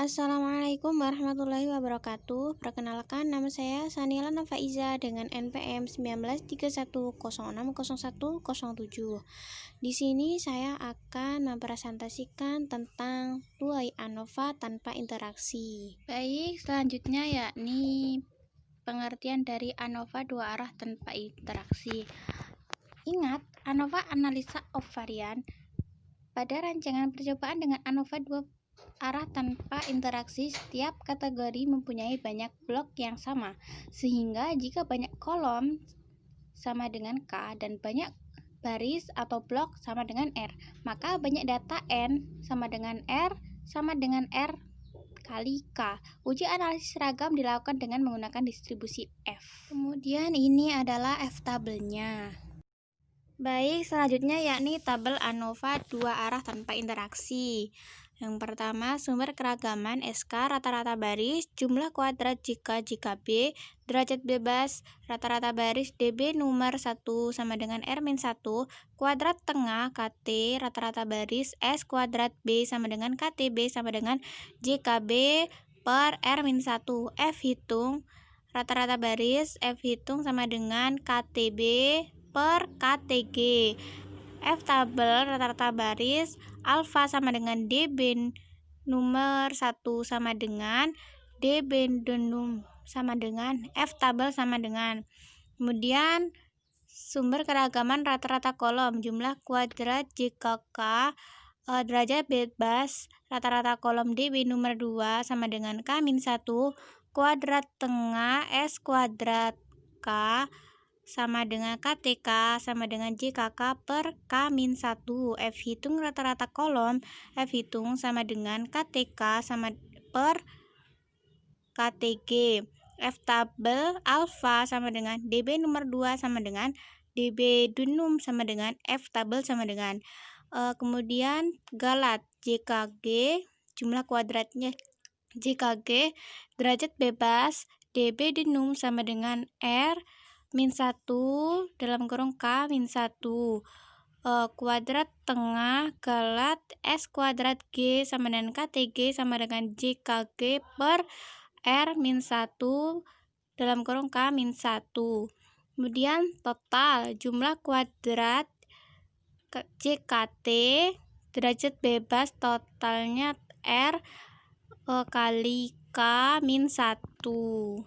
Assalamualaikum warahmatullahi wabarakatuh. Perkenalkan, nama saya Sanila Nafaiza dengan NPM 1931060107. Di sini saya akan mempresentasikan tentang Tuai ANOVA tanpa interaksi. Baik, selanjutnya yakni pengertian dari ANOVA dua arah tanpa interaksi. Ingat, ANOVA analisa of varian. Pada rancangan percobaan dengan ANOVA dua arah tanpa interaksi, setiap kategori mempunyai banyak blok yang sama, sehingga jika banyak kolom sama dengan K dan banyak baris atau blok sama dengan R, maka banyak data N sama dengan R sama dengan R kali K. Uji analisis seragam dilakukan dengan menggunakan distribusi F. Kemudian ini adalah F-tabelnya. Baik, selanjutnya yakni tabel ANOVA dua arah tanpa interaksi. Yang pertama, sumber keragaman SK rata-rata baris, jumlah kuadrat JK B, derajat bebas rata-rata baris DB nomor 1 sama dengan R-1, kuadrat tengah KT rata-rata baris S kuadrat B sama dengan KTB sama dengan JKB per R-1. F hitung rata-rata baris F hitung sama dengan KTB per KTG. F tabel rata-rata baris alfa sama dengan DB nomor 1 sama dengan DB denum sama dengan F tabel sama dengan. Kemudian sumber keragaman rata-rata kolom, jumlah kuadrat JKK derajat bebas rata-rata kolom DB nomor 2 sama dengan K-1, kuadrat tengah S kuadrat K sama dengan KTK sama dengan JKK per K-1. F hitung rata-rata kolom F hitung sama dengan KTK sama per KTG. F tabel alfa sama dengan DB nomor 2 sama dengan DB dunum sama dengan F tabel sama dengan. Kemudian galat JKG, jumlah kuadratnya JKG, derajat bebas DB dunum sama dengan R-1 dalam kurung K-1, kuadrat tengah galat S kuadrat G sama dengan KTG sama dengan JKG per R-1 dalam kurung K-1. Kemudian total jumlah kuadrat JKT derajat bebas totalnya R kali K-1.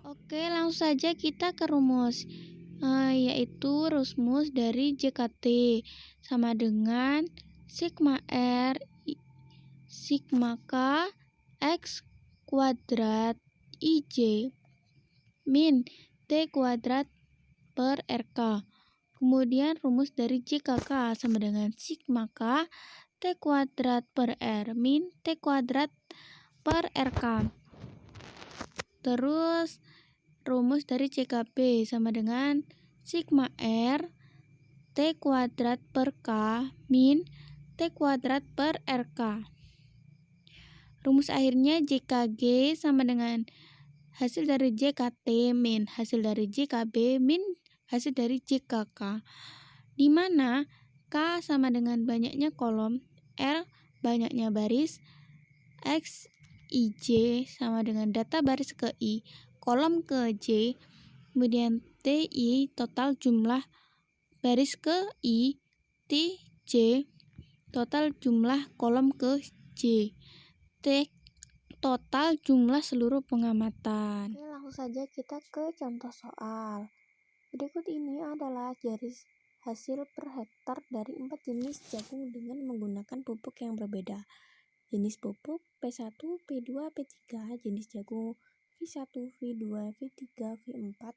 Oke, langsung saja kita ke rumus, yaitu rumus dari JKT sama dengan sigma R sigma K X kuadrat IJ min T kuadrat per RK. Kemudian rumus dari JKK sama dengan sigma K T kuadrat per R min T kuadrat per RK. Terus rumus dari JKB sama dengan sigma R T kuadrat per K min T kuadrat per RK. Rumus akhirnya JKG sama dengan hasil dari JKT min hasil dari JKB min hasil dari JKK, di mana K sama dengan banyaknya kolom, R banyaknya baris, X IJ sama dengan data baris ke I, kolom ke J, kemudian TI total jumlah baris ke I, TJ total jumlah kolom ke J, T total jumlah seluruh pengamatan. Oke, langsung saja kita ke contoh soal. Berikut ini adalah garis hasil per hektar dari 4 jenis jagung dengan menggunakan pupuk yang berbeda. Jenis pupuk P1, P2, P3, jenis jagung V1, V2, V3, V4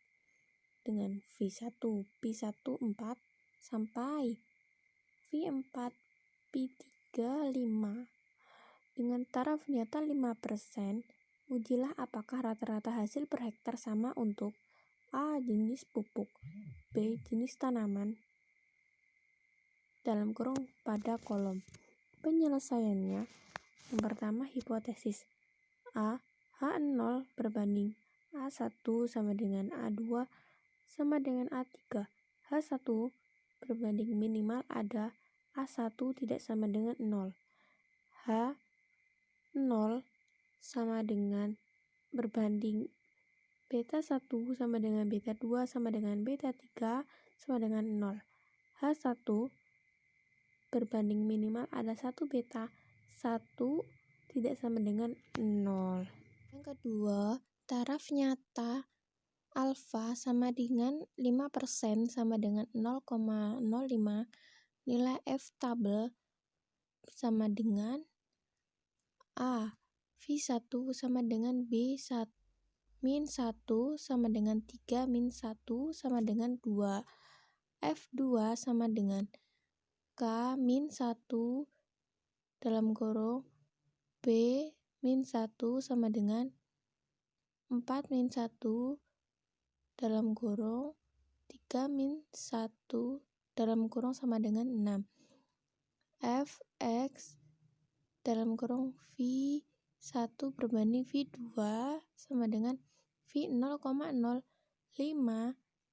dengan V1, P1, 4 sampai V4, P3, 5 dengan taraf nyata 5%. Ujilah apakah rata-rata hasil per hektar sama untuk A. Jenis pupuk, B. Jenis tanaman dalam kurung pada kolom. Penyelesaiannya, yang pertama hipotesis A. H0 berbanding A1 sama dengan A2 sama dengan A3. H1 berbanding minimal ada A1 tidak sama dengan 0. H0 sama dengan berbanding beta 1 sama dengan beta 2 sama dengan beta 3 sama dengan 0. H1 berbanding minimal ada 1 beta 1 tidak sama dengan 0. Yang kedua, taraf nyata alfa sama dengan 5% sama dengan 0,05. Nilai F tabel sama dengan A. V1 sama dengan B1 min 1 sama dengan 3 min 1 sama dengan 2. F2 sama dengan K min 1 dalam kurung B min 1 sama dengan 4 min 1 dalam kurung 3 min 1 dalam kurung sama dengan 6. Fx dalam kurung V1 berbanding V2 sama dengan V0,05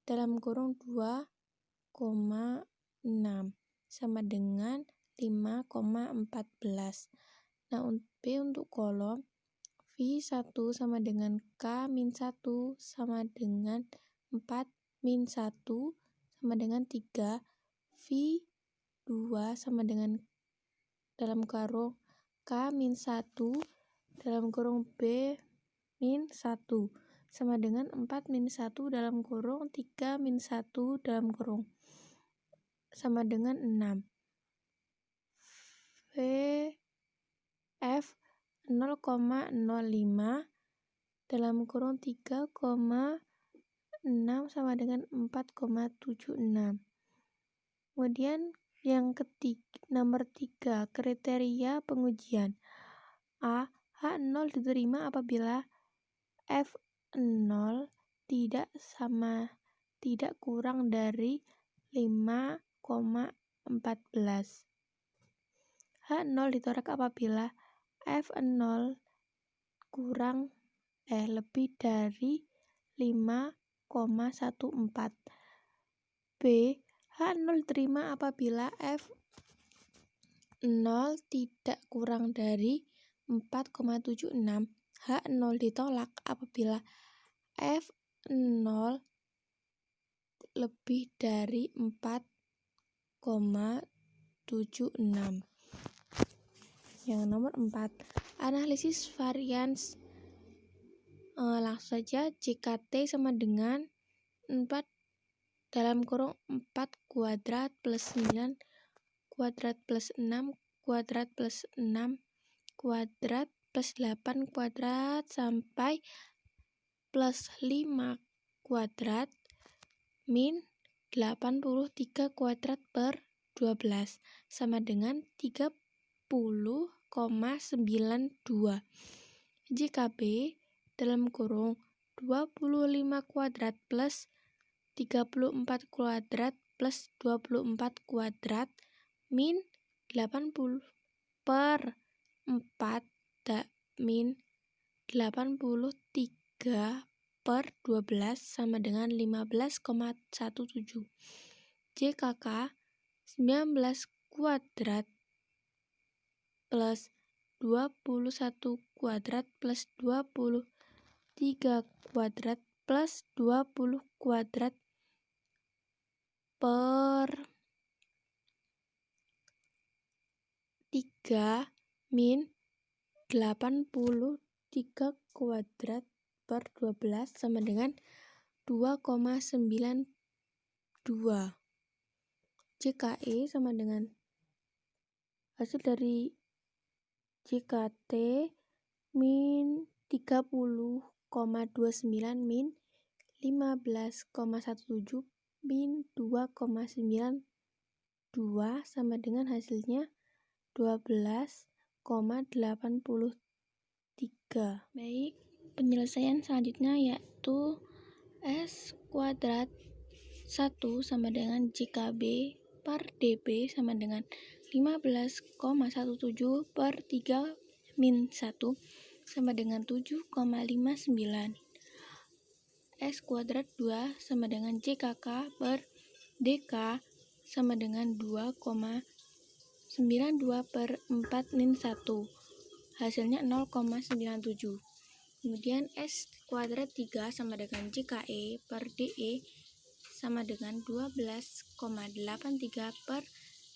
dalam kurung 2,6 sama dengan 5,14. Nah, B untuk kolom V1 sama dengan K min 1 sama dengan 4 min 1 sama dengan 3. V2 sama dengan dalam kurung K min 1 dalam kurung B min 1 sama dengan 4 min 1 dalam kurung 3 min 1 dalam kurung sama dengan 6. F 0,05 dalam kurung 3,6 sama dengan 4,76. Kemudian yang nomor 3, kriteria pengujian. A. H0 diterima apabila F0 tidak kurang dari 5,14. H0 ditolak apabila F0 lebih dari 5,14. B. H0 diterima apabila F0 tidak kurang dari 4,76. H0 ditolak apabila F0 lebih dari 4,76. Yang nomor 4, analisis varians. Langsung saja, JKT sama dengan 4 dalam kurung 4 kuadrat plus 9 kuadrat plus 6 kuadrat plus 6 kuadrat plus 8 kuadrat sampai plus 5 kuadrat min 83 kuadrat per 12 sama dengan 30,92. JKB dalam kurung 25 kuadrat plus 34 kuadrat plus 24 kuadrat min 80 per 4 min 83 per 12 sama dengan 15,17. JKK 19 kuadrat plus 21 kuadrat plus 23 kuadrat plus 20 kuadrat per 3 min 83 kuadrat per 12 sama dengan 2,92. JKE sama dengan hasil dari JKT min 30,29 min 15,17 min 2,92 sama dengan hasilnya 12,83. Baik, penyelesaian selanjutnya yaitu S kuadrat 1 sama dengan JKB per DB sama dengan 15,17 per 3 min 1 sama dengan 7,59. S kuadrat 2 sama dengan JKK per DK sama dengan 2,92 per 4 min 1. hasilnya 0,97. Kemudian S kuadrat 3 sama dengan JKE per DE sama dengan 12,83 per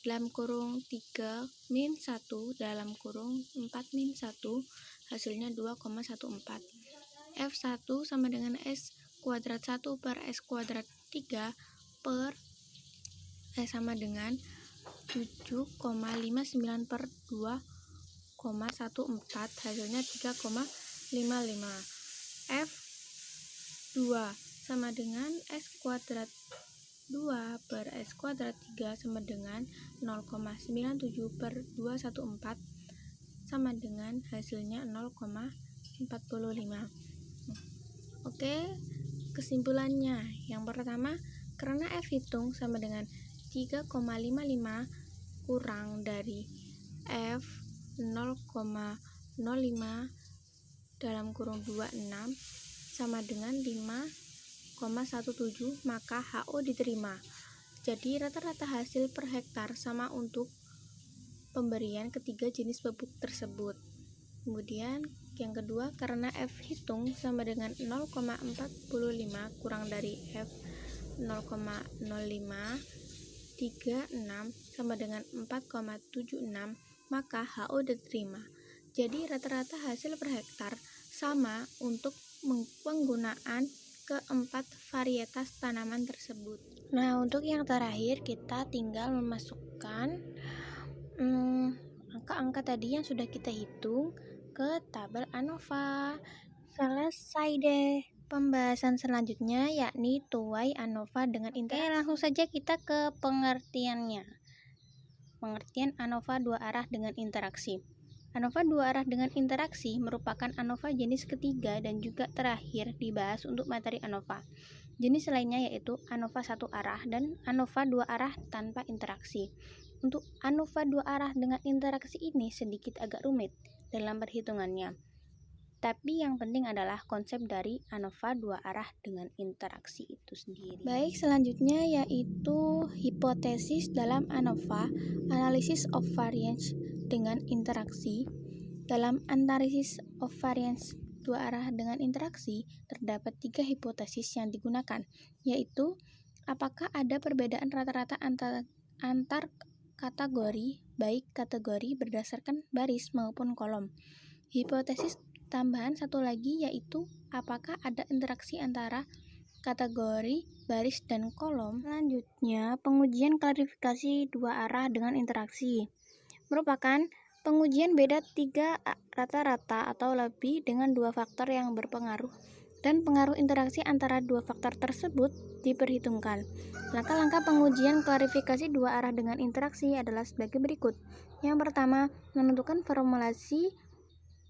dalam kurung 3 min 1 dalam kurung 4 min 1, hasilnya 2,14. F1 sama dengan S kuadrat 1 per S kuadrat 3 per sama dengan 7,59 per 2,14, hasilnya 3,55. F2 sama dengan S kuadrat 2 per S kuadrat 3 sama dengan 0,97 per 214 sama dengan hasilnya 0,45. Oke, kesimpulannya yang pertama, karena F hitung sama dengan 3,55 kurang dari F 0,05 dalam kurung 26 sama dengan 5,17, maka HO diterima. Jadi rata-rata hasil per hektar sama untuk pemberian ketiga jenis pupuk tersebut. Kemudian yang kedua, karena F hitung sama dengan 0,45 kurang dari F 0,05 36 sama dengan 4,76, maka HO diterima. Jadi rata-rata hasil per hektar sama untuk penggunaan keempat varietas tanaman tersebut. Nah, untuk yang terakhir kita tinggal memasukkan angka-angka tadi yang sudah kita hitung ke tabel ANOVA. Selesai deh pembahasan selanjutnya, yakni tuai ANOVA dengan interaksi. Langsung saja kita ke pengertiannya. Pengertian ANOVA dua arah dengan interaksi. ANOVA dua arah dengan interaksi merupakan ANOVA jenis ketiga dan juga terakhir dibahas untuk materi ANOVA. Jenis lainnya yaitu ANOVA satu arah dan ANOVA dua arah tanpa interaksi. Untuk ANOVA dua arah dengan interaksi ini sedikit agak rumit dalam perhitungannya. Tapi yang penting adalah konsep dari ANOVA dua arah dengan interaksi itu sendiri. Baik, selanjutnya yaitu hipotesis dalam ANOVA, analysis of variance dengan interaksi. Dalam analisis of variance dua arah dengan interaksi, terdapat 3 hipotesis yang digunakan, yaitu apakah ada perbedaan rata-rata antar kategori, baik kategori berdasarkan baris maupun kolom. Hipotesis tambahan satu lagi yaitu apakah ada interaksi antara kategori, baris, dan kolom. Selanjutnya, pengujian klarifikasi dua arah dengan interaksi merupakan pengujian beda 3 rata-rata atau lebih dengan 2 faktor yang berpengaruh dan pengaruh interaksi antara 2 faktor tersebut diperhitungkan. Langkah-langkah pengujian klarifikasi dua arah dengan interaksi adalah sebagai berikut. Yang pertama, menentukan formulasi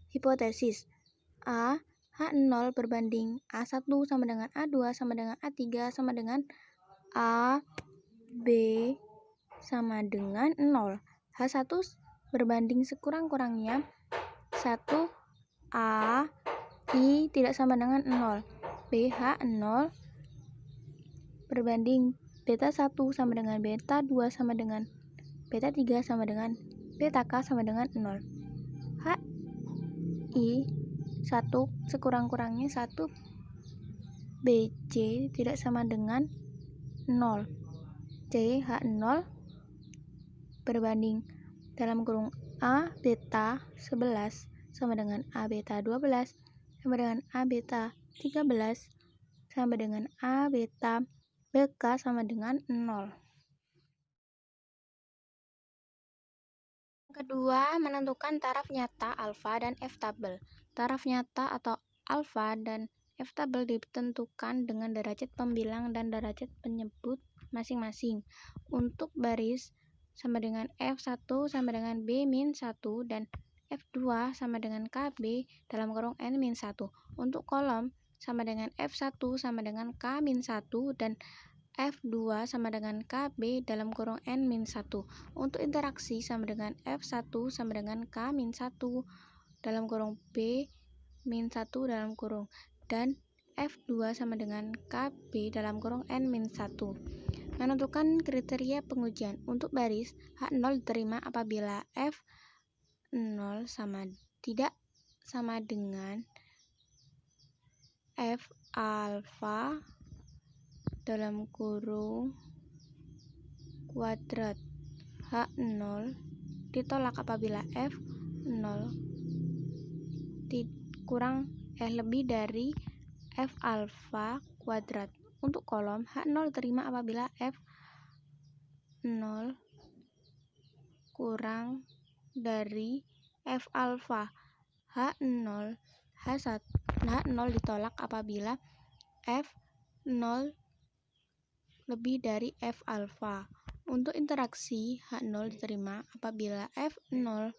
hipotesis. A, H0 berbanding A1 sama dengan A2 sama dengan A3 sama dengan A, B sama dengan 0. H1 berbanding sekurang-kurangnya 1 A, I tidak sama dengan 0. B, H0 berbanding beta 1 sama dengan beta 2 sama dengan beta 3 sama dengan beta K sama dengan 0. H, I 1 sekurang-kurangnya 1 BC tidak sama dengan 0. C, H0 berbanding dalam kurung A beta 11 sama dengan A beta 12 sama dengan A beta 13 sama dengan A beta BK sama dengan 0. Kedua, menentukan taraf nyata alfa dan F tabel. Taraf nyata atau alfa dan F tabel ditentukan dengan derajat pembilang dan derajat penyebut masing-masing. Untuk baris sama dengan F1 sama dengan B-1 dan F2 sama dengan KB dalam kurung N-1. Untuk kolom sama dengan F1 sama dengan K-1 dan F2 sama dengan KB dalam kurung N-1. Untuk interaksi sama dengan F1 sama dengan K-1 dalam kurung B-1 dalam kurung dan F2 sama dengan KB dalam kurung N-1. Menentukan kriteria pengujian. Untuk baris, H0 diterima apabila F0 sama tidak sama dengan F alfa dalam kurung kuadrat H0 ditolak apabila F0 kurang lebih dari F alfa kuadrat. Untuk kolom, H0 diterima apabila F0 kurang dari F alfa. H0 ditolak apabila F0 lebih dari F alfa. Untuk interaksi, H0 diterima apabila F0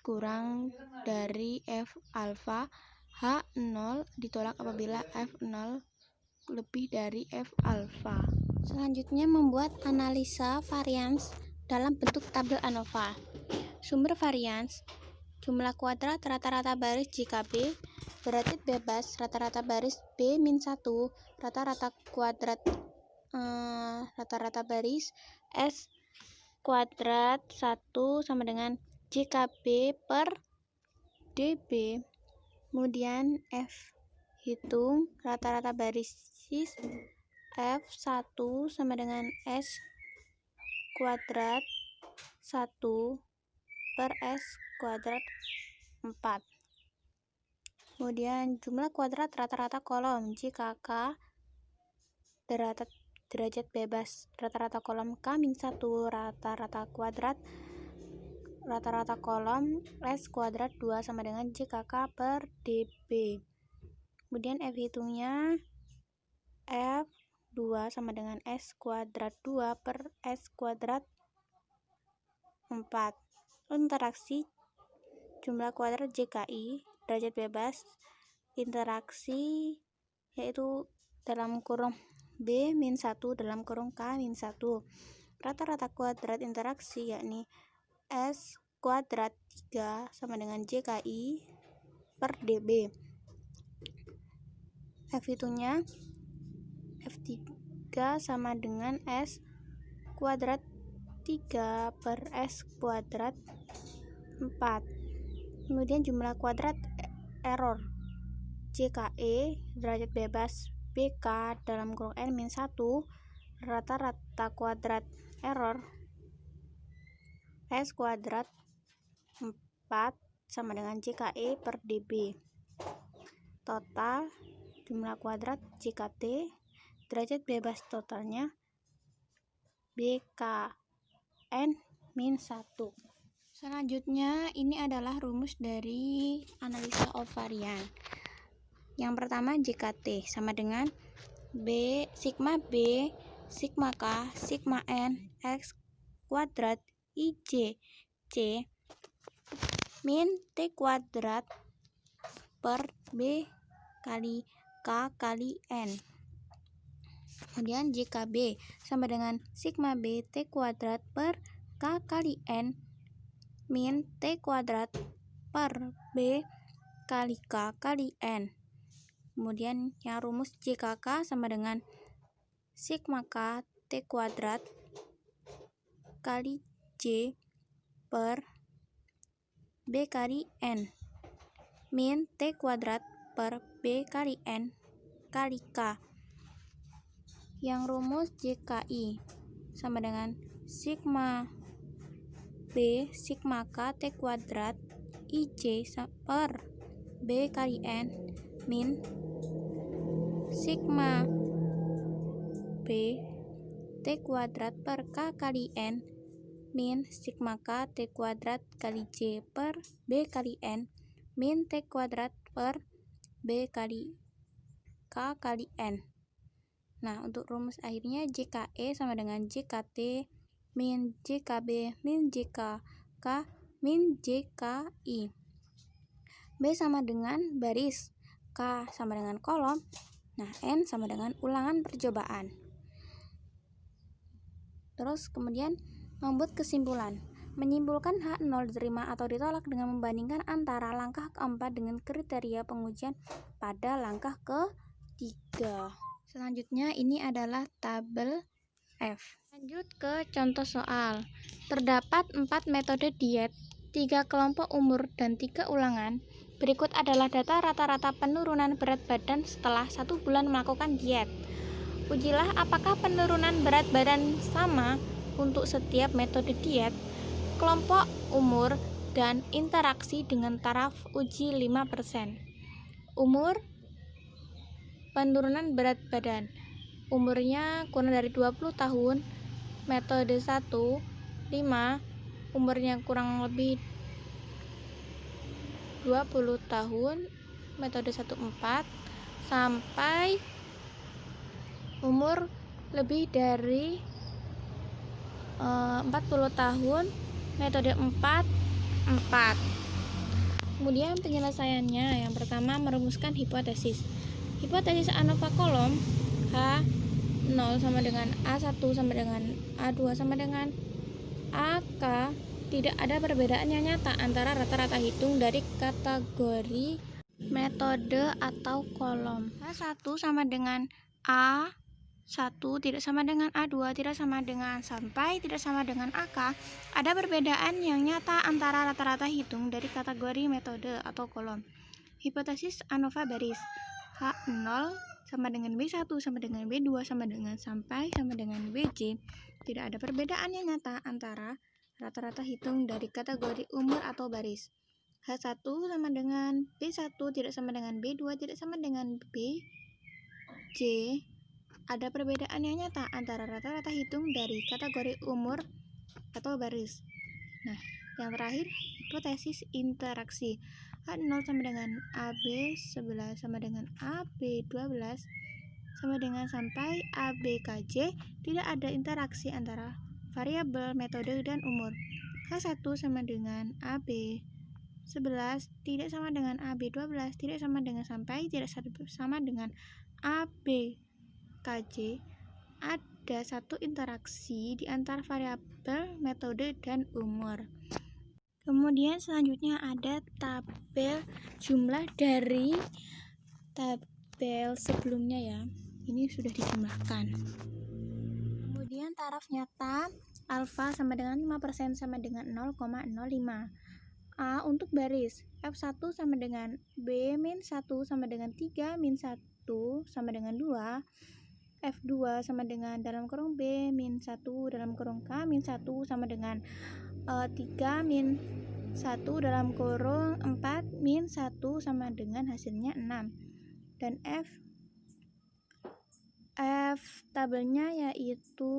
kurang dari F alfa. H0 ditolak apabila F0 lebih dari F alfa. Selanjutnya, membuat analisa varians dalam bentuk tabel ANOVA. Sumber varians: jumlah kuadrat rata-rata baris JKB, berarti bebas rata-rata baris B-1, rata-rata kuadrat rata-rata baris S kuadrat 1 sama dengan JKB per DB. Kemudian F hitung rata-rata baris F1 sama dengan S kuadrat 1 per S kuadrat 4. Kemudian jumlah kuadrat rata-rata kolom JKK derajat bebas rata-rata kolom K-1, rata-rata kuadrat rata-rata kolom S kuadrat 2 sama dengan JKK per DB. Kemudian F hitungnya F2 sama dengan S kuadrat 2 per S kuadrat 4. Interaksi jumlah kuadrat JKI derajat bebas interaksi yaitu dalam kurung B-1 dalam kurung K-1. Rata-rata kuadrat interaksi yakni S kuadrat 3 sama dengan JKI per DB. F hitungnya F3 sama dengan S kuadrat 3 per S kuadrat 4. Kemudian jumlah kuadrat error JKE derajat bebas BK dalam kurung N-1, rata-rata kuadrat error S kuadrat 4 sama dengan JKE per DB. Total jumlah kuadrat JKT derajat bebas totalnya BKN-1. Selanjutnya, ini adalah rumus dari analisa ovarian. Yang pertama, JKT sama dengan sigma B, sigma K, sigma N, X kuadrat IJ C min T kuadrat per B kali K kali N. Kemudian JKB sama dengan sigma B T kuadrat per K kali N min T kuadrat per B kali K kali N. Kemudian yang rumus JKK sama dengan sigma K T kuadrat kali J per B kali N min T kuadrat per B kali N kali K. Yang rumus JKI sama dengan sigma B sigma K T kuadrat IJ per B kali N min sigma B T kuadrat per K kali N min sigma K T kuadrat kali J per B kali N min T kuadrat per B kali K kali N. Nah, untuk rumus akhirnya JKE sama dengan JKT min JKB min JKK min JKI. B sama dengan baris, K sama dengan kolom, nah N sama dengan ulangan percobaan. Terus kemudian membuat kesimpulan. Menyimpulkan H0 diterima atau ditolak dengan membandingkan antara langkah keempat dengan kriteria pengujian pada langkah ketiga. Selanjutnya ini adalah tabel F. Lanjut ke contoh soal. Terdapat 4 metode diet 3 kelompok umur dan 3 ulangan. Berikut adalah data rata-rata penurunan berat badan setelah 1 bulan melakukan diet. Ujilah apakah penurunan berat badan sama untuk setiap metode diet, kelompok umur, dan interaksi dengan taraf uji 5%. Umur, penurunan berat badan. Umurnya kurang dari 20 tahun, metode 1, 5, umurnya kurang lebih 20 tahun, metode 1, 4, sampai umur lebih dari 40 tahun, metode 4, 4. Kemudian penyelesaiannya, yang pertama merumuskan hipotesis. Hipotesis ANOVA kolom H0 sama dengan A1 sama dengan A2 sama dengan AK. Tidak ada perbedaan yang nyata antara rata-rata hitung dari kategori metode atau kolom. A1 sama dengan A1 tidak sama dengan A2, tidak sama dengan sampai tidak sama dengan AK. Ada perbedaan yang nyata antara rata-rata hitung dari kategori metode atau kolom. Hipotesis ANOVA baris H0 sama dengan B1 sama dengan B2 sama dengan sampai sama dengan BJ. Tidak ada perbedaan yang nyata antara rata-rata hitung dari kategori umur atau baris. H1 sama dengan B1 tidak sama dengan B2 tidak sama dengan BJ. Ada perbedaan yang nyata antara rata-rata hitung dari kategori umur atau baris. Nah, yang terakhir hipotesis interaksi. H0 sama dengan AB11 sama dengan AB12 sama dengan sampai ABKJ. Tidak ada interaksi antara variabel, metode, dan umur. H1 sama dengan AB11 tidak sama dengan AB12 tidak sama dengan sampai tidak sama dengan ABKJ. Ada satu interaksi di antara variabel, metode, dan umur. Kemudian selanjutnya ada tabel jumlah dari tabel sebelumnya ya. Ini sudah dijumlahkan. Kemudian taraf nyata alfa sama dengan 5% sama dengan 0,05. A untuk baris F1 sama dengan B-1 sama dengan 3 min 1 sama dengan 2. F2 sama dengan dalam kurung B-1 dalam kurung K-1 sama dengan 3 min 1 dalam kurung 4 min 1 sama dengan hasilnya 6. Dan F tabelnya yaitu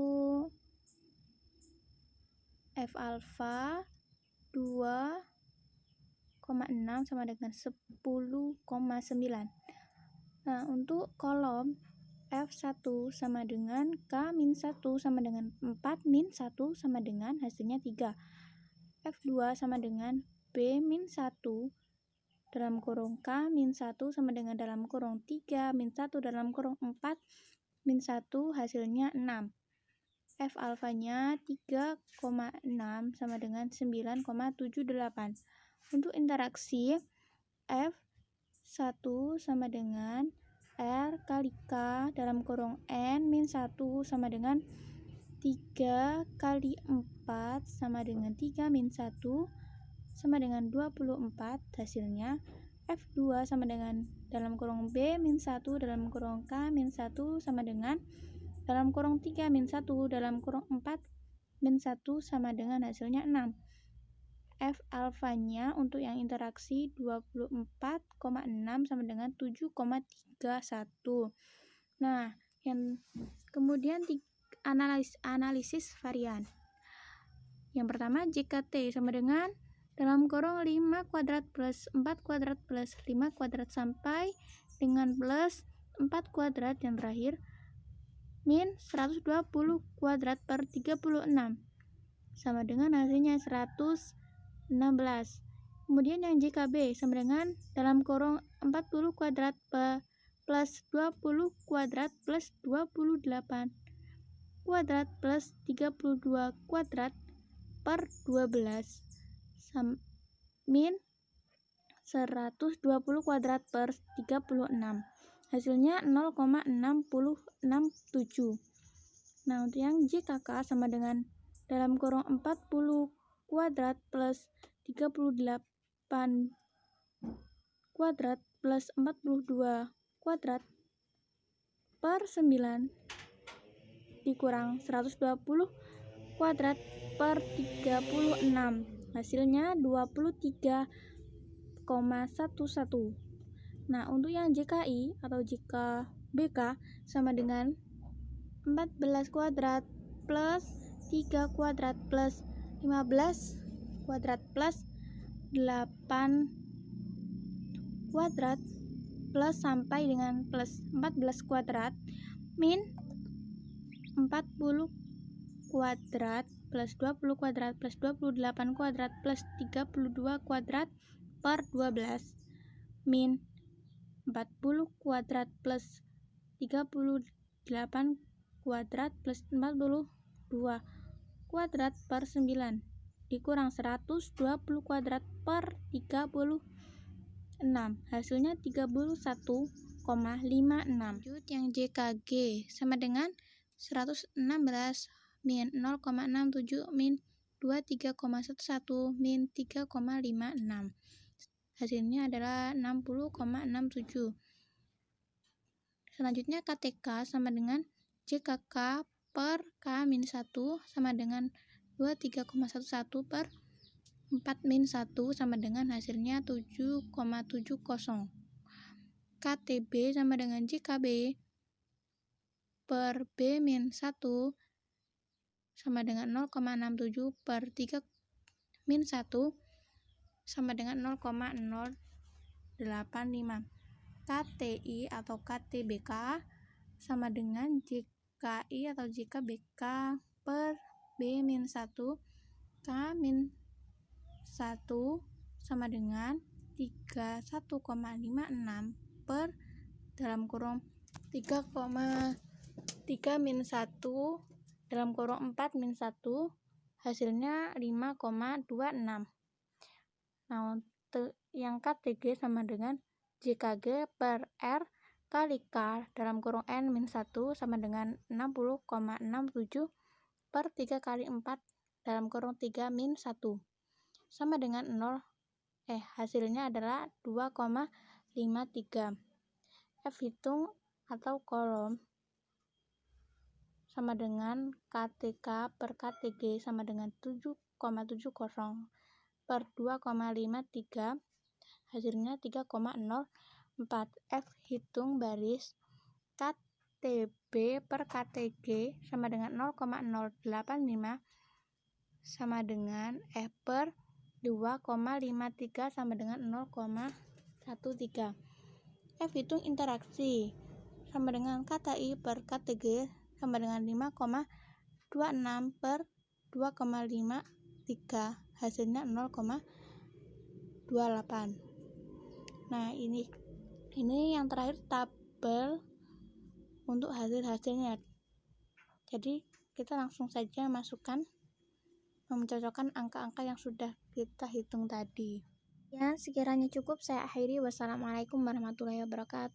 F alfa 2,6 sama dengan 10,9. Nah, untuk kolom F1 sama dengan K-1 sama dengan 4 min 1 sama dengan hasilnya 3. F2 sama dengan B-1 dalam kurung K-1 sama dengan dalam kurung 3 min 1 dalam kurung 4 min 1 hasilnya 6. F alfanya 3,6 sama dengan 9,78. Untuk interaksi F1 sama dengan R kali K dalam kurung N min 1 sama dengan 3 kali 4 sama dengan 3 min 1 sama dengan 24. Hasilnya F2 sama dengan dalam kurung B min 1 dalam kurung K min 1 sama dengan dalam kurung 3 min 1 dalam kurung 4 min 1 sama dengan hasilnya 6. F alfanya untuk yang interaksi 24,6 sama dengan 7,31. Nah, yang kemudian analisis varian. Yang pertama, jika T sama dengan dalam kurung 5 kuadrat plus 4 kuadrat plus 5 kuadrat sampai dengan plus 4 kuadrat yang terakhir min 120 kuadrat per 36 sama dengan hasilnya 116. Kemudian yang JKB sama dengan dalam kurung 40 kuadrat plus 20 kuadrat plus 28 kuadrat plus 32 kuadrat per 12 min 120 kuadrat per 36. Hasilnya 0,667. Nah, untuk yang JKK sama dengan dalam kurung 40 kuadrat plus 38 kuadrat plus 42 kuadrat per 9 dikurang 120 kuadrat per 36. Hasilnya 23,11. Nah, untuk yang JKI atau JKBK sama dengan 14 kuadrat plus 3 kuadrat plus 15 kuadrat plus 8 kuadrat plus sampai dengan plus 14 kuadrat min 40 kuadrat plus 20 kuadrat plus 28 kuadrat plus 32 kuadrat per 12 min 40 kuadrat plus 38 kuadrat plus 42 kuadrat per 9 dikurang 120 kuadrat per 36. Hasilnya 31,56. Lanjut yang JKG sama dengan 116 min 0,67 min 23,11 min 3,56. Hasilnya adalah 60,67. Selanjutnya KTK sama dengan JKK per K-1 sama dengan 23,11 per 4-1 sama dengan hasilnya 7,70. KTB sama dengan JKB per B-1 sama dengan 0,67 per 3-1 sama dengan 0,085. KTI atau KTBK sama dengan JKI atau JKBK per B-1 K-1 sama dengan 31,56 per dalam kurung 3,3-1 dalam kurung 4-1 hasilnya 5,26. Nah, untuk yang KTG sama dengan JKG per R kali K dalam kurung N-1 sama dengan 60,67 per 3 kali 4 dalam kurung 3-1 sama dengan 0. Hasilnya adalah 2,53. F hitung atau kolom sama dengan KTK per KTG sama dengan 7,70 per 2,53. Hasilnya 3,04. F hitung baris KTB per KTG sama dengan 0,085 sama dengan F per 2,53 sama dengan 0,13. F hitung interaksi sama dengan KTI per KTG sama dengan 5,26 per 2,53. Hasilnya 0,28. Nah, ini yang terakhir tabel untuk hasil-hasilnya. Jadi kita langsung saja masukkan mencocokkan angka-angka yang sudah kita hitung tadi. Ya, sekiranya cukup saya akhiri. Wassalamualaikum warahmatullahi wabarakatuh.